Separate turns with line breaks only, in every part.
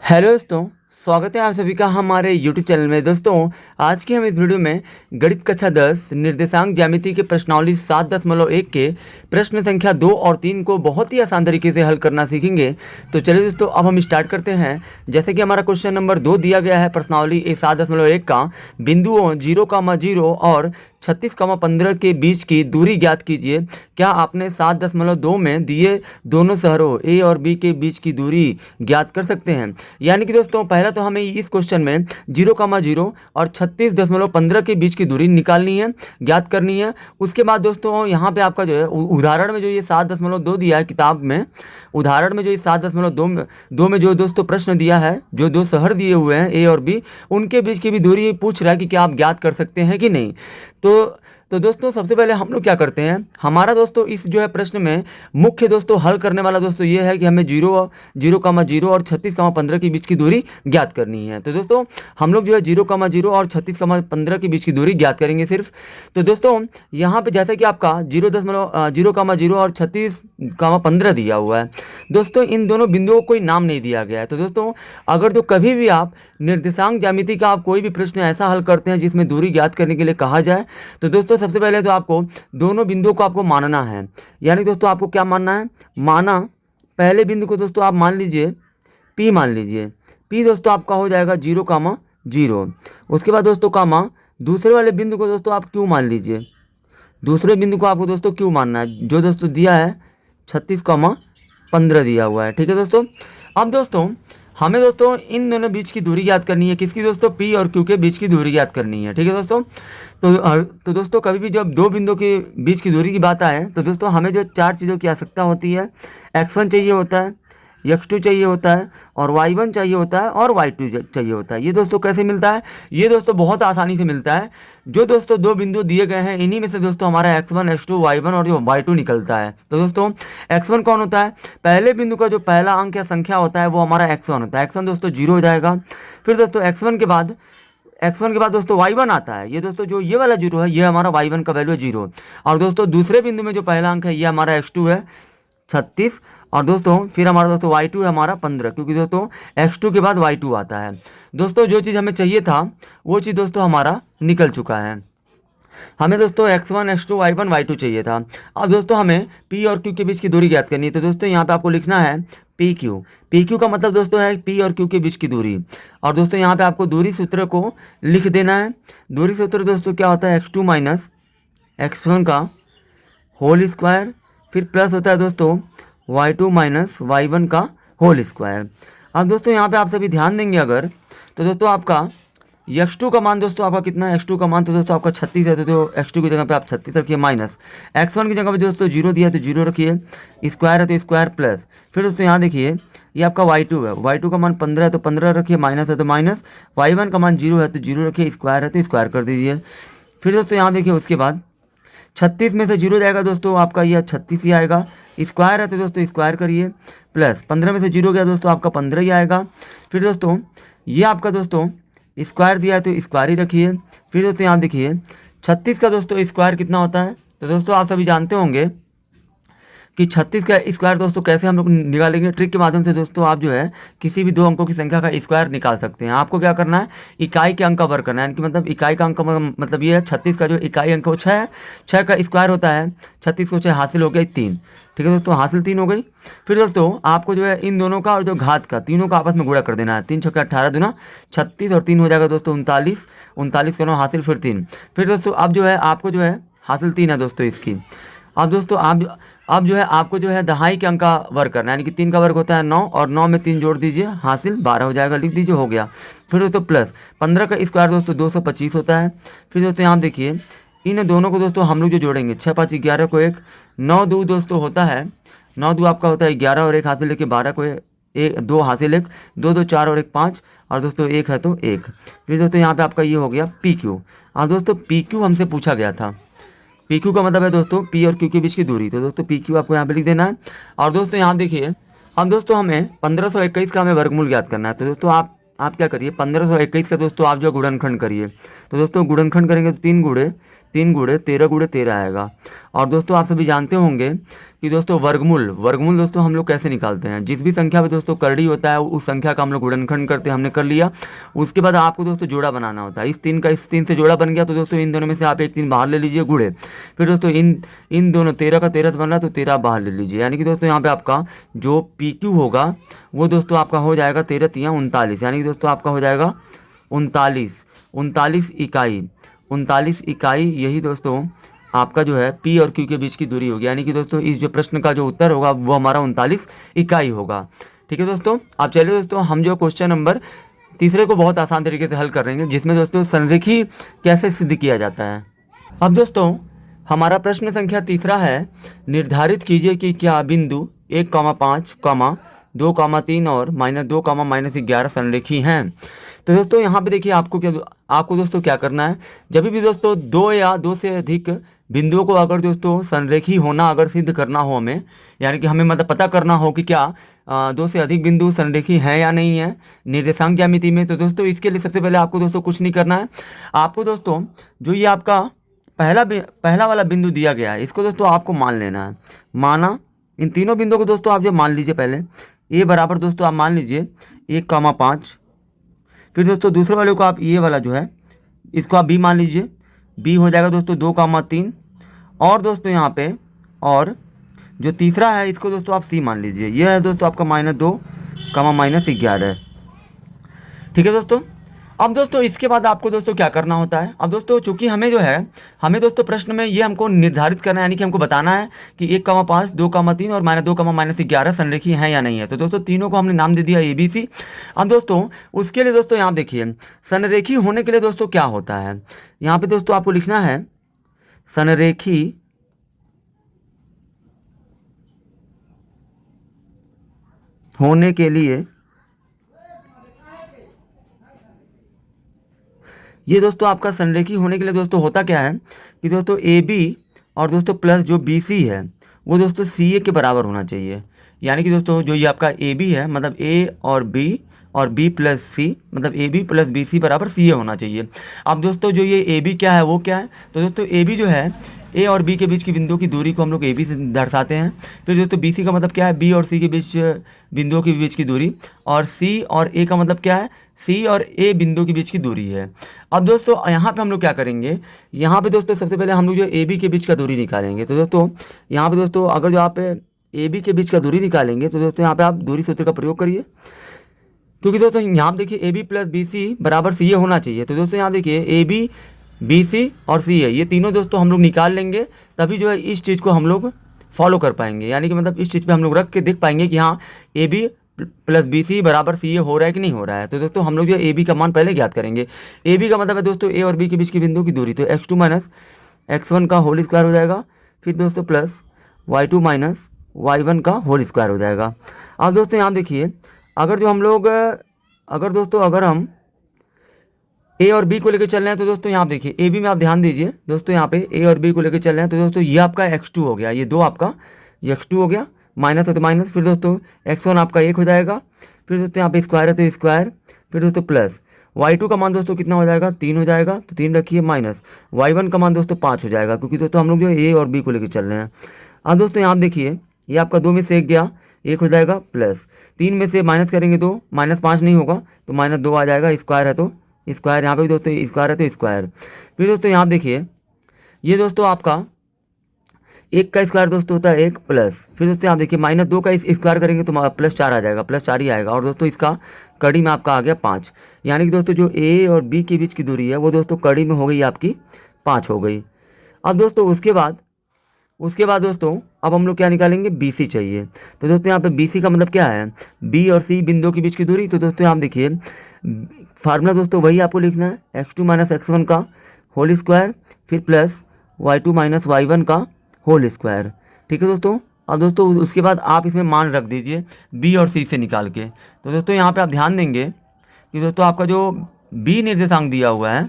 Hello दोस्तों, स्वागत है आप सभी का हमारे YouTube चैनल में। दोस्तों, आज की हम इस वीडियो में गणित कक्षा 10 निर्देशांक ज्यामिति के प्रश्नावली 7.1 के प्रश्न संख्या 2 और 3 को बहुत ही आसान तरीके से हल करना सीखेंगे। तो चलिए दोस्तों, अब हम स्टार्ट करते हैं। जैसे कि हमारा क्वेश्चन नंबर 2 दिया गया है प्रश्नावली 7.1 का, बिंदुओं 0,0 और 36,15 के बीच की दूरी ज्ञात कीजिए। क्या आपने 7.2 में दिए दोनों शहरों ए और बी के बीच की दूरी ज्ञात कर सकते हैं। यानी कि दोस्तों, पहला तो हमें इस क्वेश्चन में 0,0 और 36.15 के बीच की दूरी निकालनी है, ज्ञात करनी है। उसके बाद दोस्तों, यहाँ पे आपका जो है उदाहरण में जो ये 7.2 दिया है किताब में, उदाहरण में जो ये 7.2 में जो दोस्तों प्रश्न दिया है, जो दो शहर दिए हुए हैं ए और बी, उनके बीच की भी दूरी पूछ रहा है कि क्या आप ज्ञात कर सकते हैं कि नहीं। तो दोस्तों, सबसे पहले हम लोग क्या करते हैं, हमारा दोस्तों इस जो है प्रश्न में मुख्य दोस्तों हल करने वाला दोस्तों ये है कि हमें 0,0 और 36,15 के बीच की दूरी ज्ञात करनी है। तो दोस्तों, हम लोग जो है 0,0 और 36,15 के बीच की दूरी ज्ञात करेंगे सिर्फ। तो दोस्तों, यहाँ पे जैसा कि आपका 0,0 और 36,15 दिया हुआ है, दोस्तों इन दोनों बिंदुओं को कोई नाम नहीं दिया गया है। तो दोस्तों, अगर तो कभी भी आप निर्देशांक ज्यामिति का आप कोई भी प्रश्न ऐसा हल करते हैं जिसमें दूरी ज्ञात करने के लिए कहा जाए, तो दोस्तों सबसे पहले तो आपको दोनों बिंदुओं को आपको मानना है। यानी दोस्तों आपको क्या मानना है, पहले बिंदु को दोस्तों आप मान लीजिए P, मान लीजिए P दोस्तों आपका हो जाएगा 0,0। उसके बाद दोस्तों दूसरे वाले बिंदु को दोस्तों आप Q मान लीजिए। दूसरे बिंदु को आपको दोस्तों Q मानना है, जो दोस्तों दिया है 36,15 दिया हुआ है। ठीक है दोस्तों। अब दोस्तों हमें दोस्तों इन दोनों बीच की दूरी याद करनी है। किसकी दोस्तों, P और Q के बीच की दूरी याद करनी है। ठीक है दोस्तों। तो दोस्तों कभी भी जब दो बिंदुओं के बीच की दूरी की बात आए तो दोस्तों हमें जो चार चीज़ों की आवश्यकता होती है, x1 चाहिए होता है, x2 चाहिए होता है, और y1 चाहिए होता है, और y2 चाहिए होता है। ये दोस्तों कैसे मिलता है, ये दोस्तों बहुत आसानी से मिलता है। जो दोस्तों दो बिंदु दिए गए हैं, इन्हीं में से दोस्तों हमारा x1, x2, y1 और जो y2 निकलता है। तो दोस्तों x1 कौन होता है, पहले बिंदु का जो पहला अंक या संख्या होता है वो हमारा x1 होता है। x1 दोस्तों 0 हो जाएगा। फिर दोस्तों x1 के बाद दोस्तों y1 आता है। ये दोस्तों जो ये वाला 0 है, ये हमारा y1 का वैल्यू है 0। और दोस्तों दूसरे बिंदु में जो पहला अंक है ये हमारा x2 है 36। और दोस्तों फिर हमारा दोस्तों y2 है हमारा 15, क्योंकि दोस्तों x2 के बाद y2 आता है। दोस्तों जो चीज़ हमें चाहिए था वो चीज़ दोस्तों हमारा निकल चुका है। हमें दोस्तों x1, x2, y1, y2 चाहिए था। अब दोस्तों हमें P और Q के बीच की दूरी ज्ञात करनी है। तो दोस्तों यहाँ पे आपको लिखना है PQ का मतलब दोस्तों है P और Q के बीच की दूरी। और दोस्तों यहाँ पे आपको दूरी सूत्र को लिख देना है। दूरी सूत्र दोस्तों क्या होता है, x2 माइनस x1 का होल स्क्वायर, फिर प्लस होता है दोस्तों y2 माइनस y1 का होल स्क्वायर। अब दोस्तों यहाँ पे आप सभी ध्यान देंगे अगर, तो दोस्तों आपका x2 का मान दोस्तों आपका कितना है, x2 का मान तो दोस्तों आपका 36 है। तो x2 की जगह पे आप 36 रखिए, माइनस x1 की जगह पे दोस्तों 0 दिया है तो 0 रखिए, स्क्वायर है तो स्क्वायर प्लस। फिर दोस्तों यहाँ देखिए ये आपका y2 है, y2 का मान 15 है तो 15 रखिए, माइनस है तो माइनस, y1 का मान 0 है तो 0 रखिए, स्क्वायर है तो स्क्वायर कर दीजिए। फिर दोस्तों यहाँ देखिए उसके बाद 36 में से 0 जाएगा दोस्तों आपका यह 36 ही आएगा, स्क्वायर है तो दोस्तों स्क्वायर करिए, प्लस 15 में से 0 गया दोस्तों आपका 15 ही आएगा। फिर दोस्तों ये आपका दोस्तों स्क्वायर दिया है तो स्क्वायर ही रखिए। फिर दोस्तों यहाँ देखिए 36 का दोस्तों स्क्वायर कितना होता है, तो दोस्तों आप सभी जानते होंगे कि 36 का स्क्वायर दोस्तों कैसे हम लोग निकालेंगे। ट्रिक के माध्यम से दोस्तों आप जो है किसी भी दो अंकों की संख्या का स्क्वायर निकाल सकते हैं। आपको क्या करना है, इकाई के अंक का वर्ग करना है। यानी कि मतलब इकाई का अंक का मतलब ये है 36 का जो इकाई अंक वो 6 है, 6 का स्क्वायर होता है 36 को 6, हासिल हो गया 3। ठीक है दोस्तों, हासिल 3 हो गई। फिर दोस्तों आपको जो है इन दोनों का और जो घात का तीनों का आपस में गुणा कर देना है। 3 छक्का 18 दूना 36 और 3 हो जाएगा दोस्तों 39, 39 करो हासिल फिर 3। फिर दोस्तों अब जो है आपको जो है हासिल 3 है दोस्तों इसकी। अब दोस्तों अब जो है आपको जो है दहाई के अंक का वर्ग करना है। यानी कि 3 का वर्ग होता है 9, और 9 में 3 जोड़ दीजिए, हासिल 12 हो जाएगा, लिख दीजिए, हो गया। फिर दोस्तों प्लस 15 का स्क्वायर दोस्तों 225 होता है। फिर दोस्तों यहाँ देखिए इन दोनों को दोस्तों हम लोग जो जोड़ेंगे 6 5 11 को 1, 9 2 दोस्तों होता है, 9 2 आपका होता है 11 और 1 हासिल लेके 12 को 1 2 हासिल 1, 2 2 4 और 1 5, और दोस्तों 1 है तो 1। फिर दोस्तों यहाँ पे आपका ये हो गया PQ। अब दोस्तों PQ हमसे पूछा गया था। PQ का मतलब है दोस्तों P और Q के बीच की दूरी। तो दोस्तों PQ आपको यहाँ पे लिख देना है। और दोस्तों यहाँ देखिए अब दोस्तों हमें 1521 का हमें वर्गमूल ज्ञात करना है। तो दोस्तों आप क्या करिए, 1521 का दोस्तों आप जो गुणनखंड करिए। तो दोस्तों गुणनखंड करेंगे तो 3 गुणे 3 × 13 आएगा। और दोस्तों आप सभी जानते होंगे कि दोस्तों वर्गमूल दोस्तों हम लोग कैसे निकालते हैं। जिस भी संख्या पे दोस्तों करड़ी होता है उस संख्या का हम लोग गुणनखंड करते हैं, हमने कर लिया। उसके बाद आपको दोस्तों जोड़ा बनाना होता है। इस 3 का इस 3 से जोड़ा बन गया तो दोस्तों इन दोनों में से आप एक 3 बाहर ले लीजिए गुणे। फिर दोस्तों इन दोनों 13 का 13 बन रहा है तो 13 बाहर ले लीजिए। यानी कि दोस्तों यहाँ पे आपका जो PQ होगा वो दोस्तों आपका हो जाएगा 13 × 3 = 39। यानी कि दोस्तों आपका हो जाएगा 39 इकाई। यही दोस्तों आपका जो है P और Q के बीच की दूरी होगी। यानी कि दोस्तों इस जो प्रश्न का जो उत्तर होगा वो हमारा 39 इकाई होगा। ठीक है दोस्तों, अब चलिए दोस्तों हम जो क्वेश्चन नंबर तीसरे को बहुत आसान तरीके से हल कर रहे हैं, जिसमें दोस्तों संरेखी कैसे सिद्ध किया जाता है। अब दोस्तों हमारा प्रश्न संख्या तीसरा है, निर्धारित कीजिए कि क्या बिंदु 1,5, 2,3 और -2, -11 संरेखी हैं। तो दोस्तों यहाँ पे देखिए आपको दोस्तों क्या करना है। जब भी दोस्तों 2 या 2 से अधिक बिंदुओं को अगर दोस्तों संरेखी होना अगर सिद्ध करना हो हमें, यानी कि हमें मतलब पता करना हो कि क्या 2 से अधिक बिंदु संरेखी हैं या नहीं है निर्देशांक ज्यामिति में, तो दोस्तों इसके लिए सबसे पहले आपको दोस्तों कुछ नहीं करना है। आपको दोस्तों जो ये आपका पहला वाला बिंदु दिया गया है इसको दोस्तों आपको मान लेना है। माना इन तीनों बिंदुओं को दोस्तों आप जो मान लीजिए, पहले ए बराबर दोस्तों आप मान लीजिए 1,5। फिर दोस्तों दूसरे वाले को आप ये वाला जो है इसको आप बी मान लीजिए, बी हो जाएगा दोस्तों 2,3। और दोस्तों यहाँ पे और जो तीसरा है इसको दोस्तों आप सी मान लीजिए, ये है दोस्तों आपका -2, -11। ठीक है दोस्तों। अब दोस्तों इसके बाद आपको दोस्तों क्या करना होता है। अब दोस्तों चूंकि हमें दोस्तों प्रश्न में ये हमको निर्धारित करना है, यानी कि हमको बताना है कि 1,5, 2,3 और -2, -11 संरेखी हैं या नहीं है। तो दोस्तों तीनों को हमने नाम दे दिया ABC। अब दोस्तों उसके लिए दोस्तों यहाँ देखिए संरेखी होने के लिए दोस्तों क्या होता है। यहाँ पे दोस्तों आपको लिखना है संरेखी होने के लिए ये दोस्तों आपका संरेखी होने के लिए दोस्तों होता क्या है कि दोस्तों AB और दोस्तों प्लस जो BC है वो दोस्तों CA के बराबर होना चाहिए। यानी कि दोस्तों जो ये आपका AB है मतलब A और B और B + C मतलब AB + BC बराबर CA होना चाहिए। अब दोस्तों जो ये AB क्या है वो क्या है, तो दोस्तों AB जो है A और B के बीच की बिंदुओं की दूरी को हम लोग AB से दर्शाते हैं। फिर दोस्तों BC का मतलब क्या है, B और C के बीच बिंदुओं के बीच की दूरी। और C और A का मतलब क्या है, C और A बिंदु के बीच की दूरी है। अब दोस्तों यहाँ पे हम लोग क्या करेंगे, यहाँ पे दोस्तों सबसे पहले हम लोग जो AB के बीच का दूरी निकालेंगे। तो दोस्तों यहाँ पे दोस्तों अगर जो आप AB के बीच का दूरी निकालेंगे तो दोस्तों यहाँ पे आप दूरी सूत्र का प्रयोग करिए, क्योंकि दोस्तों यहाँ देखिए AB + BC बराबर CA होना चाहिए। तो दोस्तों यहाँ देखिए AB, BC और CA ये तीनों दोस्तों हम लोग निकाल लेंगे, तभी जो है इस चीज़ को हम लोग फॉलो कर पाएंगे। यानी कि मतलब इस चीज़ पे हम लोग रख के देख पाएंगे कि हाँ AB + BC बराबर CA हो रहा है कि नहीं हो रहा है। तो दोस्तों हम लोग जो AB का मान पहले ज्ञात करेंगे। AB का मतलब है दोस्तों A और B के बीच की बिंदु की दूरी, तो x2 - x1 का होल स्क्वायर हो जाएगा। फिर दोस्तों प्लस y2 - y1 का होल स्क्वायर हो जाएगा। अब दोस्तों यहाँ देखिए अगर हम A और B को लेकर चल रहे हैं तो दोस्तों यहाँ देखिए AB में आप ध्यान दीजिए दोस्तों, यहाँ पे A और B को लेकर चल रहे हैं तो दोस्तों ये आपका x2 हो गया, ये 2 आपका x2 हो गया, माइनस है तो माइनस। फिर दोस्तों x1 आपका 1 हो जाएगा। फिर दोस्तों यहाँ पे स्क्वायर है तो स्क्वायर। फिर दोस्तों प्लस y2 का मान दोस्तों कितना हो जाएगा, 3 हो जाएगा, तो 3 रखिए, माइनस y1 का मान दोस्तों 5 हो जाएगा, क्योंकि दोस्तों हम लोग जो A और B को लेकर चल रहे हैं। अब दोस्तों यहाँ देखिए ये आपका 2 में से 1 गया, 1 हो जाएगा, प्लस 3 में से माइनस करेंगे तो -5 नहीं होगा तो -2 आ जाएगा, स्क्वायर है तो स्क्वायर, यहाँ पे भी दोस्तों स्क्वायर है तो स्क्वायर। फिर दोस्तों यहाँ देखिए ये दोस्तों आपका 1 का स्क्वायर दोस्तों होता है 1 प्लस। फिर दोस्तों यहाँ देखिए -2 का स्क्वायर करेंगे तो +4 आ जाएगा, +4 ही आएगा। और दोस्तों इसका कड़ी में आपका आ गया 5, यानी कि दोस्तों जो A और B के बीच की दूरी है वो दोस्तों कड़ी में हो गई आपकी 5 हो गई। अब दोस्तों उसके बाद दोस्तों अब हम लोग क्या निकालेंगे, BC चाहिए। तो दोस्तों यहाँ पे BC का मतलब क्या है, B और C बिंदु के बीच की दूरी। तो दोस्तों यहाँ देखिए फार्मूला दोस्तों वही आपको लिखना है, x2 - x1 का होल स्क्वायर, फिर प्लस y2 - y1 का होल स्क्वायर। ठीक है दोस्तों। अब दोस्तों उसके बाद आप इसमें मान रख दीजिए B और C से निकाल के। तो दोस्तों यहाँ पे आप ध्यान देंगे कि दोस्तों आपका जो B निर्देशांक दिया हुआ है,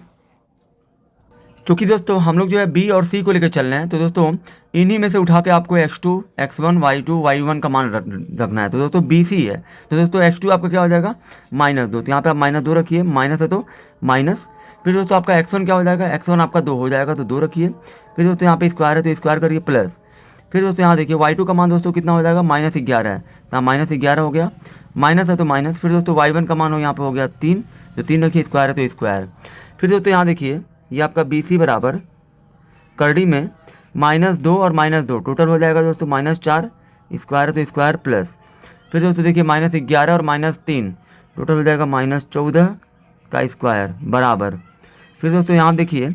चूँकि दोस्तों हम लोग जो है B और C को लेकर चल रहे हैं, तो दोस्तों इन्हीं में से उठा के आपको x2, x1, y2, y1 का मान रखना है। तो दोस्तों BC है, तो दोस्तों x2 आपका क्या हो जाएगा, -2। तो यहाँ पे आप -2 रखिए, माइनस है तो माइनस। फिर दोस्तों आपका x1 क्या हो जाएगा, x1 आपका 2 हो जाएगा तो 2 रखिए। फिर दोस्तों यहाँ पे स्क्वायर है तो स्क्वायर करिए प्लस। फिर दोस्तों यहाँ देखिए y2 का मान दोस्तों कितना हो जाएगा, -11 है तो -11 हो गया, माइनस है तो माइनस। फिर दोस्तों y1 का मान हो यहाँ पे हो गया 3, तो 3 रखिए, स्क्वायर है तो स्क्वायर। फिर दोस्तों यहाँ देखिए ये आपका BC बराबर करड़ी में -2 और -2 टोटल हो जाएगा दोस्तों -4, स्क्वायर है तो स्क्वायर प्लस। फिर दोस्तों देखिए -11 और -3 टोटल हो जाएगा -14 का स्क्वायर बराबर। फिर दोस्तों यहाँ देखिए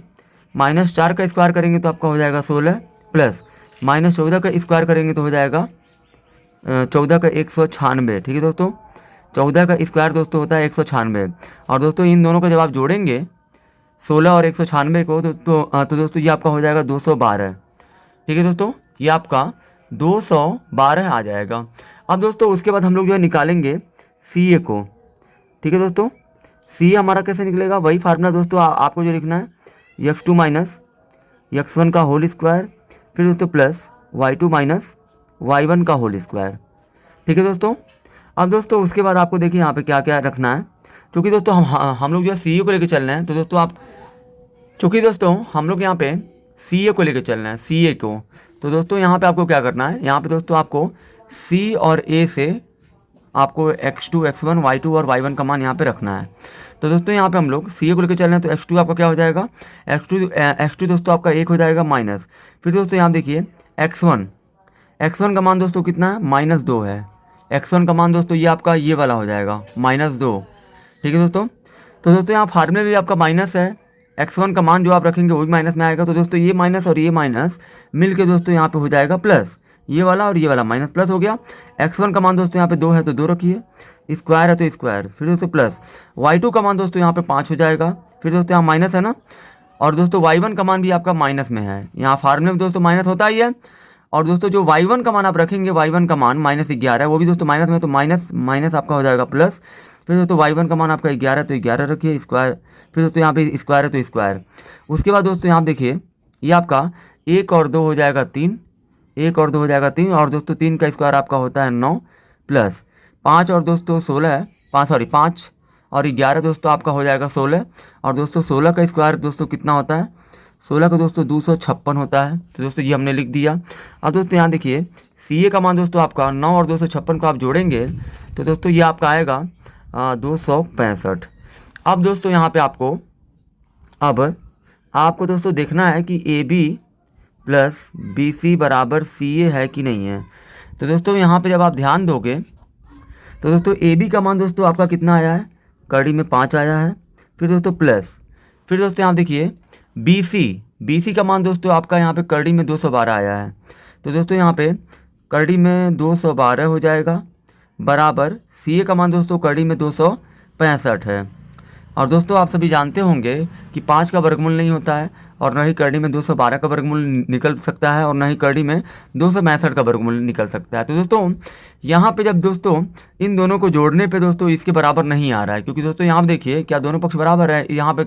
-4 का स्क्वायर करेंगे तो आपका हो जाएगा 16 प्लस -14 का स्क्वायर करेंगे तो हो जाएगा 14 का 196। ठीक है दोस्तों, 14 का स्क्वायर दोस्तों होता है 196। और दोस्तों इन दोनों को जब आप जोड़ेंगे 16 और 196 को तो दोस्तों ये आपका हो जाएगा 212। ठीक है दोस्तों, ये आपका 212 आ जाएगा। अब दोस्तों उसके बाद हम लोग जो है निकालेंगे CA को। ठीक है दोस्तों, CA हमारा कैसे निकलेगा, वही फार्मूला दोस्तों आपको जो लिखना है x2 माइनस x1 का होल स्क्वायर, फिर दोस्तों प्लस y2 माइनस y1 का होल स्क्वायर। ठीक है दोस्तों, अब दोस्तों उसके बाद आपको देखिए यहाँ पे क्या क्या रखना है। क्योंकि दोस्तों हम लोग जो है CA को लेकर चल रहे हैं, तो दोस्तों चूँकि दोस्तों हम लोग यहाँ पे CA को लेकर चल रहे हैं, CA को, तो दोस्तों यहाँ पे आपको क्या करना है, यहाँ पे दोस्तों आपको C और A से आपको x2, x1, y2 और y1 का मान यहाँ पे रखना है। तो दोस्तों यहाँ पे हम लोग CA को लेकर चल रहे हैं, तो x2 आपका क्या हो जाएगा, x2 दोस्तों आपका 1 हो जाएगा माइनस। फिर दोस्तों यहाँ देखिए x1 का मान दोस्तों कितना है, -2 है। x1 का मान दोस्तों ये आपका ये वाला हो जाएगा -2। ठीक है दोस्तों, तो दोस्तों यहाँ फार्मूले भी आपका माइनस है, x1 का मान जो आप रखेंगे वो भी माइनस में आएगा। तो दोस्तों ये माइनस और ये माइनस मिल के दोस्तों यहाँ पे हो जाएगा प्लस, ये वाला और ये वाला माइनस प्लस हो गया। x1 का मान दोस्तों यहाँ पे 2 है तो 2 रखिए, स्क्वायर है तो स्क्वायर। फिर दोस्तों प्लस y2 का मान दोस्तों यहाँ पे 5 हो जाएगा। फिर दोस्तों यहाँ माइनस है ना, और दोस्तों y1 का मान भी आपका माइनस में है, यहाँ फार्मूले में दोस्तों माइनस होता ही है। और दोस्तों जो y1 का मान आप रखेंगे, y1 का मान -11 है, वो भी दोस्तों माइनस में, तो माइनस आपका हो जाएगा प्लस। फिर दोस्तों y1 का मान आपका 11 है तो 11 रखिए, स्क्वायर। फिर दोस्तों यहाँ पे स्क्वायर है तो स्क्वायर। उसके बाद दोस्तों यहाँ देखिए ये आपका 1 और 2 हो जाएगा 3, 1 और 2 हो जाएगा 3, और दोस्तों 3 का स्क्वायर आपका होता है 9 प्लस 5 और दोस्तों 16 है, 5 और 11 दोस्तों आपका हो जाएगा 16। और दोस्तों 16 का स्क्वायर दोस्तों कितना होता है, 16 का दोस्तों 256 होता है। तो दोस्तों ये हमने लिख दिया। अब दोस्तों यहाँ देखिए CA का मान दोस्तों आपका 9 और 256 को आप जोड़ेंगे तो दोस्तों ये आपका आएगा 265। अब दोस्तों यहाँ पे आपको दोस्तों देखना है कि AB प्लस BC बराबर CA है कि नहीं है। तो दोस्तों यहाँ पे जब आप ध्यान दोगे तो दोस्तों AB का मान दोस्तों आपका कितना आया है, कड़ी में 5 आया है। फिर दोस्तों प्लस, फिर दोस्तों यहाँ देखिए BC का मान दोस्तों आपका यहाँ पे करड़ी में 212 आया है। तो दोस्तों यहाँ पे करड़ी में 212 हो जाएगा बराबर CA का मान दोस्तों करड़ी में 265 है। और दोस्तों आप सभी जानते होंगे कि 5 का वर्गमूल नहीं होता है, और न ही करड़ी में 212 का वर्गमूल निकल सकता है, और न ही करड़ी में 265 का वर्गमूल निकल सकता है। तो दोस्तों यहाँ पे जब दोस्तों इन दोनों को जोड़ने पे दोस्तों इसके बराबर नहीं आ रहा है, क्योंकि दोस्तों यहाँ देखिए क्या दोनों पक्ष बराबर है। यहाँ पे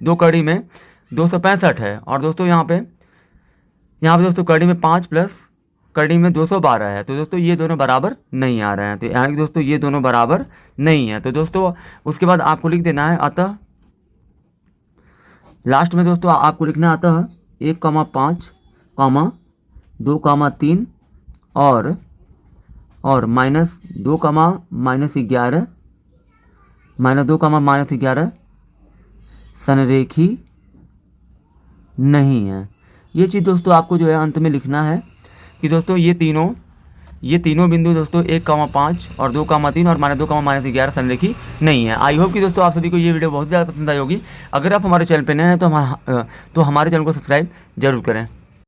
2 कड़ी में 265 है, और दोस्तों यहाँ पे दोस्तों कड़ी में 5 प्लस कड़ी में 212 है। तो दोस्तों ये दोनों बराबर नहीं आ रहे हैं, तो यहाँ दोस्तों ये दोनों बराबर नहीं है। तो दोस्तों उसके बाद आपको लिख देना है अतः, लास्ट में दोस्तों आपको लिखना है अतः 1,5, 2,3 और -2, -11 -2, संरेखी नहीं है। ये चीज़ दोस्तों आपको जो है अंत में लिखना है कि दोस्तों ये तीनों बिंदु दोस्तों 1,5 और 2,3 और -2, -11 संरेखी नहीं है। आई होप कि दोस्तों आप सभी को ये वीडियो बहुत ज़्यादा पसंद आई होगी। अगर आप हमारे चैनल पर नए हैं तो हमारे चैनल को सब्सक्राइब जरूर करें।